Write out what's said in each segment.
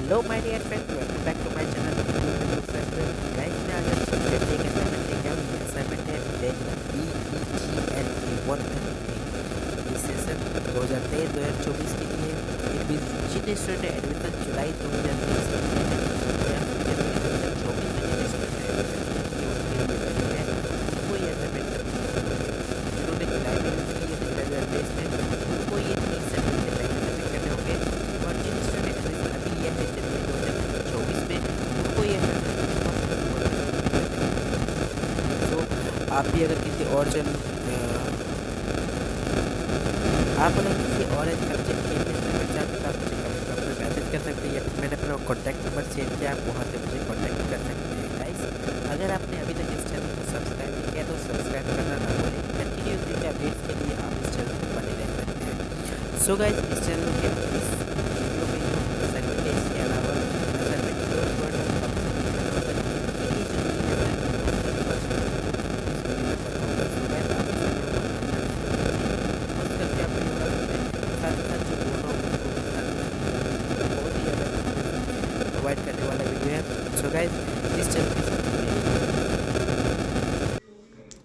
Hello my dear friend, welcome back to my channel guys. मैं आज आप सबके लिए एक असाइनमेंट लेके आया हूँ। असाइनमेंट है BEGNA 1 इस सेशन 2023-2024 के लिए। इट मींस जिन स्टूडेंट ने एडमिशन जुलाई 2023 में लिया है या फिर जनवरी 2024 में जिन स्टूडेंट ने एडमिशन लिया है उनको ये असाइनमेंट करना है। जिन्होंने जुलाई में एडमिशन लिया था जुलाई 2023 में उनको ये 30 सेशन से पहले सबमिट करने होंगे। और जिन स्टूडेंट ने एडमिशन अभी लिया है जनवरी 2024 में उनको ये तो आप भी अगर किसी और जन आप अगर किसी और सब्जेक्ट के लिए चाहते तो आप मुझे कमेंट बॉक्स में मैसेज कर सकते हैं या फिर मैंने अपना कॉन्टैक्ट नंबर शेयर किया, आप वहाँ से मुझे कॉन्टैक्ट कर सकते हैं। गाइस, अगर आपने अभी तक इस चैनल को सब्सक्राइब नहीं किया तो सब्सक्राइब करना ना भूलें। कंटिन्यूसली के अपडेट्स के लिए आप इस चैनल को बने रह सकते हैं। सो गाइस, इस चैनल के इस वीडियो में जो असाइनमेंट है इसके अलावा असाइनमेंट जो प्रोवाइड करने वाला वीडियो है। सो गाइस, इस चैनल के साथ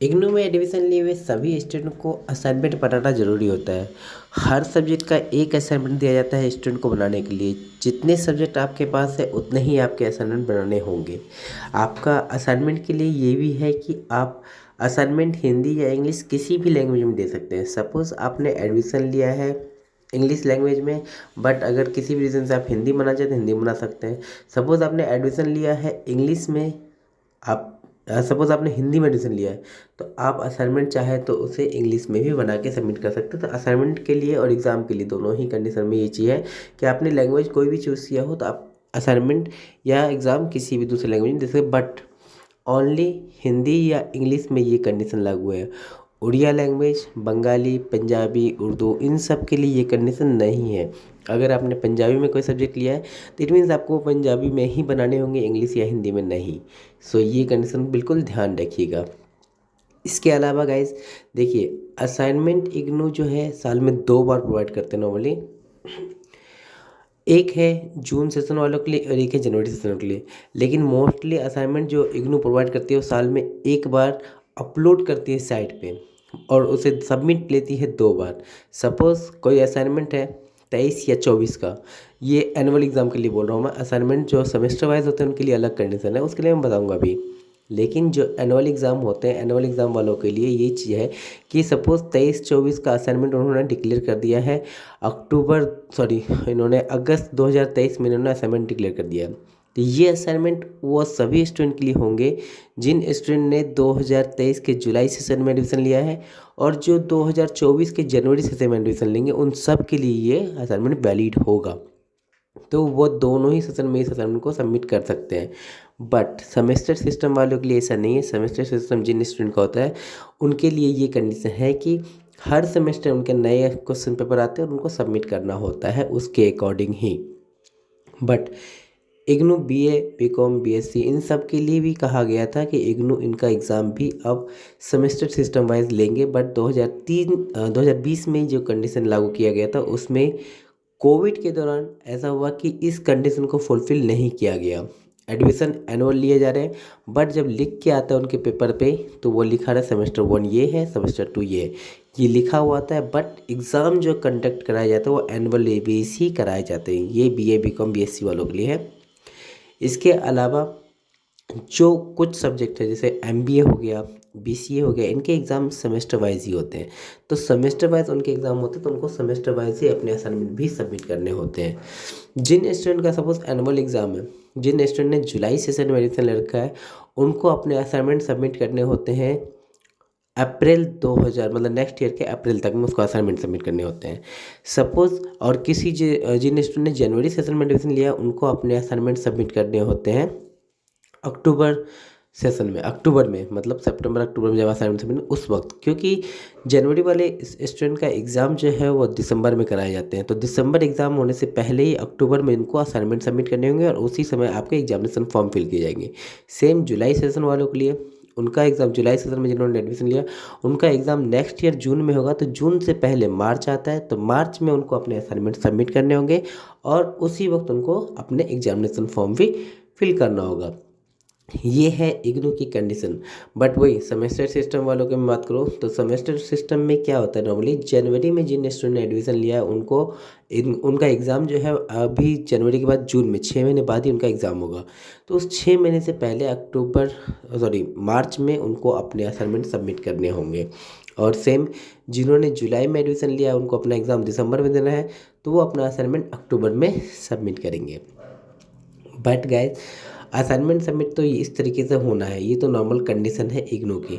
इग्नू में एडमिशन लिए हुए सभी स्टूडेंट को असाइनमेंट बनाना ज़रूरी होता है। हर सब्जेक्ट का एक असाइनमेंट दिया जाता है स्टूडेंट को बनाने के लिए। जितने सब्जेक्ट आपके पास है उतने ही आपके असाइनमेंट बनाने होंगे। आपका असाइनमेंट के लिए ये भी है कि आप असाइनमेंट हिंदी या इंग्लिश किसी भी लैंग्वेज में दे सकते हैं। सपोज़ आपने एडमिशन लिया है इंग्लिश लैंग्वेज में, बट अगर किसी भी रीज़न से आप हिंदी बनाना चाहते हैं हिंदी बना सकते हैं। सपोज़ आपने एडमिशन लिया है इंग्लिश में, आप सपोज़ आपने हिंदी में एडमिशन लिया है तो आप असाइनमेंट चाहे तो उसे इंग्लिश में भी बना के सबमिट कर सकते हो। तो असाइनमेंट के लिए और एग्ज़ाम के लिए दोनों ही कंडीशन में ये चीज़ है कि आपने लैंग्वेज कोई भी चूज़ किया हो तो आप असाइनमेंट या एग्ज़ाम किसी भी दूसरे लैंग्वेज में दे सकते, बट ओनली हिंदी या इंग्लिश में ये कंडीशन लागू है। उड़िया लैंग्वेज, बंगाली, पंजाबी, उर्दू, इन सब के लिए ये कंडीशन नहीं है। अगर आपने पंजाबी में कोई सब्जेक्ट लिया है तो इट मीन्स आपको पंजाबी में ही बनाने होंगे, इंग्लिश या हिंदी में नहीं। सो ये कंडीशन बिल्कुल ध्यान रखिएगा। इसके अलावा गाइज देखिए, असाइनमेंट इग्नू जो है साल में 2 बार प्रोवाइड करते हैं नॉर्मली। एक है जून सेशन वालों के लिए और एक है जनवरी सेशन के लिए। लेकिन मोस्टली असाइनमेंट जो इग्नू प्रोवाइड करती है वो साल में एक बार अपलोड करती है साइट पे और उसे सबमिट लेती है 2 बार। सपोज़ कोई असाइनमेंट है 23 या 24 का, ये एनुअल एग्ज़ाम के लिए बोल रहा हूँ मैं। असाइनमेंट जो सेमेस्टर वाइज होते हैं उनके लिए अलग कंडीशन है, उसके लिए मैं बताऊँगा अभी। लेकिन जो एनुअल एग्ज़ाम होते हैं, एनुअल एग्ज़ाम वालों के लिए ये चीज़ है कि सपोज़ 23-24 का असाइनमेंट उन्होंने डिक्लेयर कर दिया है इन्होंने अगस्त 2023 में इन्होंने असाइनमेंट डिक्लेयर कर दिया है। तो ये असाइनमेंट वो सभी स्टूडेंट के लिए होंगे जिन स्टूडेंट ने 2023 के जुलाई सेशन में एडमिशन लिया है और जो 2024 के जनवरी सेशन में एडमिशन लेंगे उन सब के लिए ये असाइनमेंट वैलिड होगा। तो वो दोनों ही सेशन में इस असाइनमेंट को सबमिट कर सकते हैं। बट सेमेस्टर सिस्टम वालों के लिए ऐसा नहीं है। सेमेस्टर सिस्टम जिन स्टूडेंट का होता है उनके लिए ये कंडीशन है कि हर सेमेस्टर उनके नए क्वेश्चन पेपर आते हैं और उनको सबमिट करना होता है उसके according he. But IGNOU BA, BCom, BSc इन सब के लिए भी कहा गया था कि इग्नू इनका एग्ज़ाम भी अब सेमेस्टर सिस्टम वाइज लेंगे। बट 2020 में जो कंडीशन लागू किया गया था उसमें कोविड के दौरान ऐसा हुआ कि इस कंडीशन को फुलफ़िल नहीं किया गया। एडमिशन एनुअल लिए जा रहे हैं, बट जब लिख के आता है उनके पेपर पे तो वो लिखा रहा है सेमेस्टर 1 ये है, सेमेस्टर 2 ये है, ये लिखा हुआ आता है। बट एग्ज़ाम जो कंडक्ट कराया जाता है वो एनुअल बेस ही कराए जाते हैं। ये BA, BCom, BSc वालों के लिए है। इसके अलावा जो कुछ सब्जेक्ट है जैसे MBA हो गया, BCA हो गया, इनके एग्ज़ाम सेमेस्टर वाइज ही होते हैं। तो सेमेस्टर वाइज उनके एग्ज़ाम होते हैं तो उनको सेमेस्टर वाइज ही अपने असाइनमेंट भी सबमिट करने होते हैं। जिन स्टूडेंट का सपोज एनुअल एग्ज़ाम है, जिन स्टूडेंट ने जुलाई सेशन में एडमिशन ले रखा है उनको अपने असाइनमेंट सबमिट करने होते हैं अप्रैल 2000 मतलब नेक्स्ट ईयर के अप्रैल तक में उसको असाइनमेंट सबमिट करने होते हैं। सपोज़ और जिन स्टूडेंट ने जनवरी सेशन में एडमिशन लिया उनको अपने असाइनमेंट सबमिट करने होते हैं अक्टूबर सेशन में, अक्टूबर में मतलब सितंबर अक्टूबर में जब असाइनमेंट सबमिट उस वक्त, क्योंकि जनवरी वाले स्टूडेंट का एग्ज़ाम जो है वो दिसंबर में कराए जाते हैं। तो दिसंबर एग्ज़ाम होने से पहले ही अक्टूबर में इनको असाइनमेंट सबमिट करने होंगे और उसी समय आपके एग्जामिनेशन फॉर्म फिल किए जाएंगे। सेम जुलाई सेशन वालों के लिए उनका एग्ज़ाम जुलाई सेशन में जिन्होंने एडमिशन लिया उनका एग्ज़ाम नेक्स्ट ईयर जून में होगा। तो जून से पहले मार्च आता है, तो मार्च में उनको अपने असाइनमेंट सबमिट करने होंगे और उसी वक्त उनको अपने एग्जामिनेशन फॉर्म भी फिल करना होगा। ये है इग्नू की कंडीशन। बट वही सेमेस्टर सिस्टम वालों की मैं बात करूँ तो सेमेस्टर सिस्टम में क्या होता है, नॉर्मली जनवरी में जिन स्टूडेंट ने एडमिशन लिया है उनको उनका एग्ज़ाम जो है अभी जनवरी के बाद जून में 6 महीने बाद ही उनका एग्ज़ाम होगा। तो उस 6 महीने से पहले मार्च में उनको अपने असाइनमेंट सबमिट करने होंगे। और सेम जिन्होंने जुलाई में एडमिशन लिया उनको अपना एग्ज़ाम दिसंबर में देना है, तो वो अपना असाइनमेंट अक्टूबर में सबमिट करेंगे। बट गाइज असाइनमेंट सबमिट तो इस तरीके से होना है, ये तो नॉर्मल कंडीशन है इग्नू की।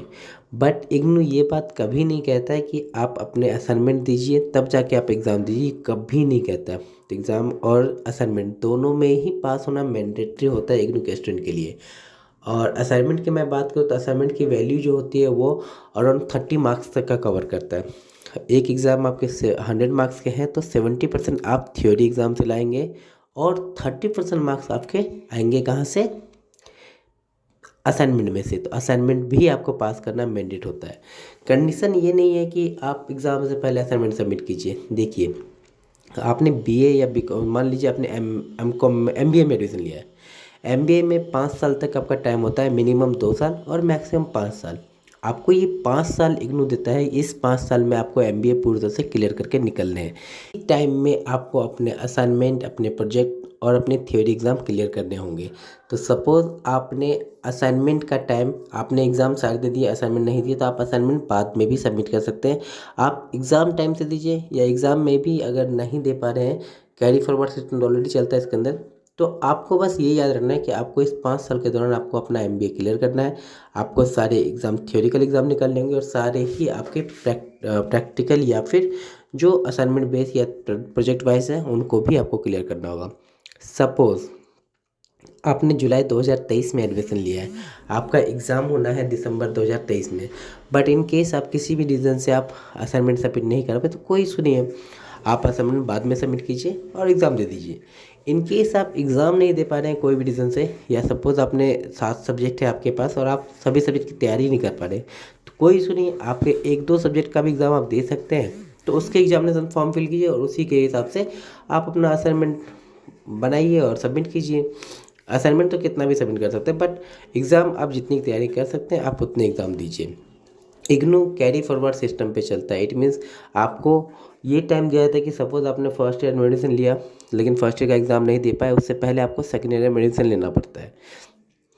बट इग्नू ये बात कभी नहीं कहता है कि आप अपने असाइनमेंट दीजिए तब जाके आप एग्ज़ाम दीजिए, कभी नहीं कहता। तो एग्ज़ाम और असाइनमेंट दोनों में ही पास होना मैंडेटरी होता है इग्नू के स्टूडेंट के लिए। और असाइनमेंट की मैं बात करूँ तो असाइनमेंट की वैल्यू जो होती है वो अराउंड 30 मार्क्स तक का कवर करता है। एक एग्ज़ाम आपके 100 मार्क्स के हैं तो 70% आप थ्योरी एग्ज़ाम से लाएंगे और 30% मार्क्स आपके आएंगे कहाँ से, असाइनमेंट में से। तो असाइनमेंट भी आपको पास करना मैंडेट होता है। कंडीशन ये नहीं है कि आप एग्ज़ाम से पहले असाइनमेंट सबमिट कीजिए। देखिए आपने बीए या मान लीजिए आपने एमबीए में एडमिशन लिया है। एमबीए में 5 साल तक आपका टाइम होता है, मिनिमम 2 साल और मैक्सिमम 5 साल। आपको ये 5 साल इग्नू देता है, इस 5 साल में आपको एमबीए पूरी तरह से क्लियर करके निकलने हैं। इस टाइम में आपको अपने असाइनमेंट, अपने प्रोजेक्ट और अपने थ्योरी एग्ज़ाम क्लियर करने होंगे। तो सपोज़ आपने असाइनमेंट का टाइम, आपने एग्ज़ाम सारे दे दिए, असाइनमेंट नहीं दिए, तो आप असाइनमेंट बाद में भी सबमिट कर सकते हैं। आप एग्ज़ाम टाइम से दीजिए या एग्ज़ाम में भी अगर नहीं दे पा रहे हैं, कैरी फॉरवर्ड सिस्टम ऑलरेडी चलता है इसके अंदर। तो आपको बस ये याद रखना है कि आपको इस 5 साल के दौरान आपको अपना एमबीए क्लियर करना है। आपको सारे एग्ज़ाम, थ्योरिकल एग्ज़ाम निकालने होंगे और सारे ही आपके प्रैक्टिकल या फिर जो असाइनमेंट बेस या प्रोजेक्ट वाइज है उनको भी आपको क्लियर करना होगा। सपोज़ आपने जुलाई 2023 में एडमिशन लिया है, आपका एग्ज़ाम होना है दिसंबर 2023 में। बट इन केस आप किसी भी रीज़न से आप असाइनमेंट सबमिट नहीं कर पाए तो कोई इशू नहीं है, आप असाइनमेंट बाद में सबमिट कीजिए और एग्ज़ाम दे दीजिए। इन केस आप एग्ज़ाम नहीं दे पा रहे हैं कोई भी रीज़न से, या सपोज़ आपने 7 सब्जेक्ट है आपके पास और आप सभी सब्जेक्ट की तैयारी नहीं कर पा रहे, तो कोई इशू नहीं है, आपके 1-2 सब्जेक्ट का भी एग्ज़ाम आप दे सकते हैं। तो उसके एग्जामिनेशन फॉर्म फिल कीजिए और उसी के हिसाब से आप अपना असाइनमेंट बनाइए और सबमिट कीजिए। असाइनमेंट तो कितना भी सबमिट कर सकते हैं, बट एग्ज़ाम आप जितनी तैयारी कर सकते हैं आप उतने एग्ज़ाम दीजिए। इग्नू कैरी फॉरवर्ड सिस्टम पे चलता है। इट मीन्स आपको ये टाइम दिया जाता है कि सपोज़ आपने फर्स्ट ईयर मेडिसिन लिया लेकिन फर्स्ट ईयर का एग्ज़ाम नहीं दे पाए, उससे पहले आपको सेकेंड ईयर में मेडिसिन लेना पड़ता है।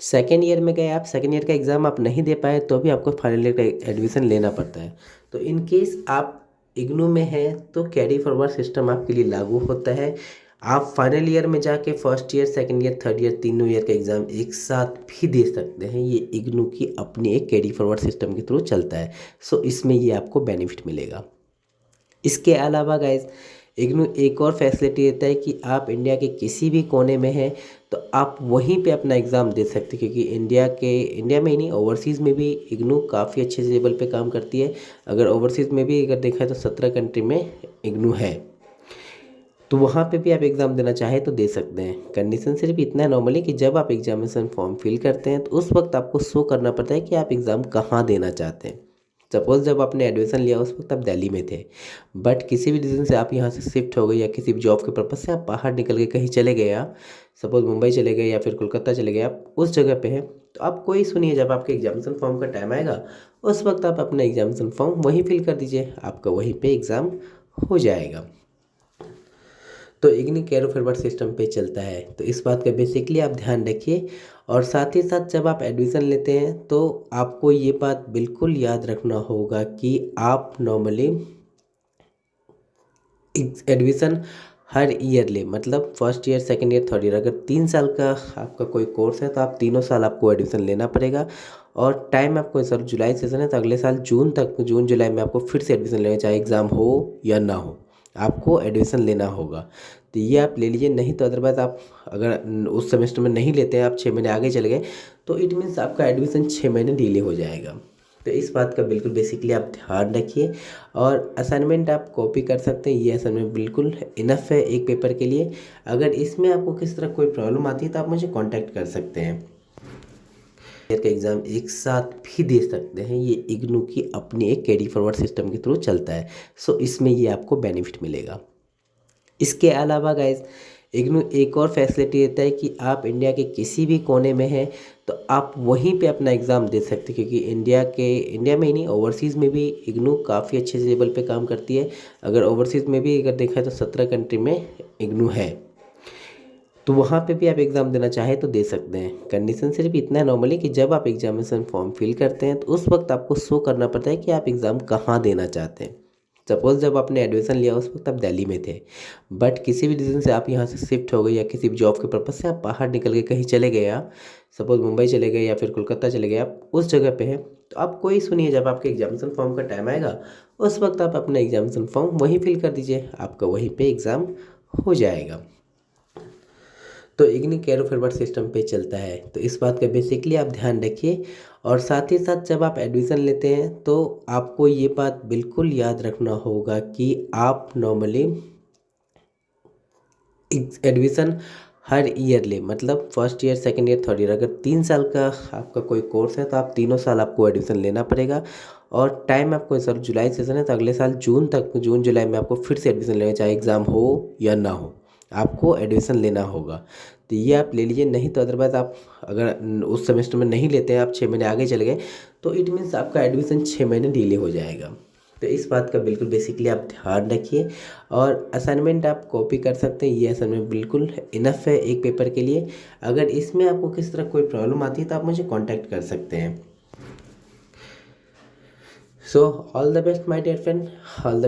सेकेंड ईयर में गए आप, सेकेंड ईयर का एग्ज़ाम आप नहीं दे पाए तो भी आपको फाइनल ईयर का एडमिशन लेना पड़ता है। तो इन केस आप इग्नू में हैं तो कैरी फॉरवर्ड सिस्टम आपके लिए लागू होता है। आप फाइनल ईयर में जाके first year, second year, third year, तीनों ईयर का एग्ज़ाम एक साथ भी दे सकते हैं। ये इग्नू की अपनी एक कैरी फॉरवर्ड सिस्टम के थ्रू चलता है। सो इसमें ये आपको बेनिफिट मिलेगा। इसके अलावा गाइज इग्नू एक और फैसिलिटी देता है कि आप इंडिया के किसी भी कोने में हैं तो आप वहीं पे अपना एग्ज़ाम दे सकते हैं, क्योंकि इंडिया में ही नहीं ओवरसीज़ में भी इग्नू काफ़ी अच्छे लेवल पे काम करती है। अगर ओवरसीज़ में भी अगर देखा तो 17 कंट्री में इग्नू है, तो वहाँ पे भी आप एग्ज़ाम देना चाहें तो दे सकते हैं। कंडीशन सिर्फ इतना है नॉर्मली कि जब आप एग्जामिनेशन फॉर्म फिल करते हैं तो उस वक्त आपको शो करना पड़ता है कि आप एग्ज़ाम कहाँ देना चाहते हैं। सपोज़ जब आपने एडमिशन लिया उस वक्त आप दिल्ली में थे, बट किसी भी रीज़न से आप यहाँ से शिफ्ट हो गए या किसी भी जॉब के पर्पज़ से आप बाहर निकल के कहीं चले गए, आप सपोज़ मुंबई चले गए या फिर कोलकाता चले गए, आप उस जगह पे हैं, तो आप कोई सुनिए जब आपके एग्जामिनेशन फॉर्म का टाइम आएगा उस वक्त आप अपना एग्जामिनेशन फॉर्म वहीं फिल कर दीजिए, आपका वहीं पे एग्ज़ाम हो जाएगा। तो इग्नू कैरी फॉरवर्ड सिस्टम पे चलता है, तो इस बात का बेसिकली आप ध्यान रखिए। और साथ ही साथ जब आप एडमिशन लेते हैं तो आपको ये बात बिल्कुल याद रखना होगा कि आप नॉर्मली एडमिशन हर ईयर ले, मतलब first year, second year, third year, अगर 3 साल का आपका कोई कोर्स है तो आप तीनों साल आपको एडमिशन लेना पड़ेगा। और टाइम आपको, सर जुलाई सेशन है तो अगले साल जून जुलाई में आपको फिर से एडमिशन लेना, चाहे एग्ज़ाम हो या ना हो, आपको एडमिशन लेना होगा। तो ये आप ले लीजिए, नहीं तो अदरवाइज़ आप अगर उस सेमेस्टर में नहीं लेते हैं, आप 6 महीने आगे चले गए तो इट मीन्स आपका एडमिशन 6 महीने डिले हो जाएगा। तो इस बात का बिल्कुल बेसिकली आप ध्यान रखिए। और असाइनमेंट आप कॉपी कर सकते हैं, ये असाइनमेंट बिल्कुल इनफ है एक पेपर के लिए। अगर इसमें आपको किस तरह कोई प्रॉब्लम आती है तो आप मुझे कॉन्टैक्ट कर सकते हैं। ईयर का एग्ज़ाम एक साथ भी दे सकते हैं। ये इग्नू की अपनी एक कैरी फॉरवर्ड सिस्टम के थ्रू चलता है। सो इसमें ये आपको बेनिफिट मिलेगा। इसके अलावा गाइस इग्नू एक और फैसिलिटी देता है कि आप इंडिया के किसी भी कोने में हैं तो आप वहीं पे अपना एग्ज़ाम दे सकते हैं, क्योंकि इंडिया में ही नहीं, ओवरसीज़ में भी इग्नू काफ़ी अच्छे लेवल पे काम करती है। अगर ओवरसीज़ में भी अगर देखा है तो 17 कंट्री में इग्नू है, तो वहाँ पे भी आप एग्ज़ाम देना चाहें तो दे सकते हैं। कंडीशन सिर्फ इतना है नॉर्मली कि जब आप एग्जामिनेशन फॉर्म फिल करते हैं तो उस वक्त आपको शो करना पड़ता है कि आप एग्ज़ाम कहाँ देना चाहते हैं। सपोज़ जब आपने एडमिशन लिया उस वक्त आप दिल्ली में थे, बट किसी भी रीज़न से आप यहाँ से शिफ्ट हो गए या किसी भी जॉब के पर्पज़ से आप बाहर निकल के कहीं चले गए, आप सपोज़ मुंबई चले गए या फिर कोलकाता चले गए, आप उस जगह पे हैं, तो आप कोई सुनिए, जब आपके एग्जामिनेशन फॉर्म का टाइम आएगा उस वक्त आप अपना एग्जामिनेशन फॉर्म वहीं फिल कर दीजिए, आपका वहीं पे एग्ज़ाम हो जाएगा। तो इग्नू कैरी फॉरवर्ड सिस्टम पे चलता है, तो इस बात का बेसिकली आप ध्यान रखिए। और साथ ही साथ जब आप एडमिशन लेते हैं तो आपको ये बात बिल्कुल याद रखना होगा कि आप नॉर्मली एडमिशन हर ईयर ले, मतलब first year, second year, third year, अगर 3 साल का आपका कोई कोर्स है तो आप तीनों साल आपको एडमिशन लेना पड़ेगा। और टाइम आपको, सर जुलाई सेशन है तो अगले साल जून तक, जून जुलाई में आपको फिर से एडमिशन लेना, चाहे एग्ज़ाम हो या ना हो, आपको एडमिशन लेना होगा। तो ये आप ले लीजिए, नहीं तो अदरवाइज़ आप अगर उस सेमेस्टर में नहीं लेते हैं, आप 6 महीने आगे चले गए, तो इट मीन्स आपका एडमिशन 6 महीने डिले हो जाएगा। तो इस बात का बिल्कुल बेसिकली आप ध्यान रखिए। और असाइनमेंट आप कॉपी कर सकते हैं, ये असाइनमेंट बिल्कुल इनफ है एक पेपर के लिए। अगर इसमें आपको किस तरह कोई प्रॉब्लम आती है तो आप मुझे कांटेक्ट कर सकते हैं। So all the best my dear friend, all the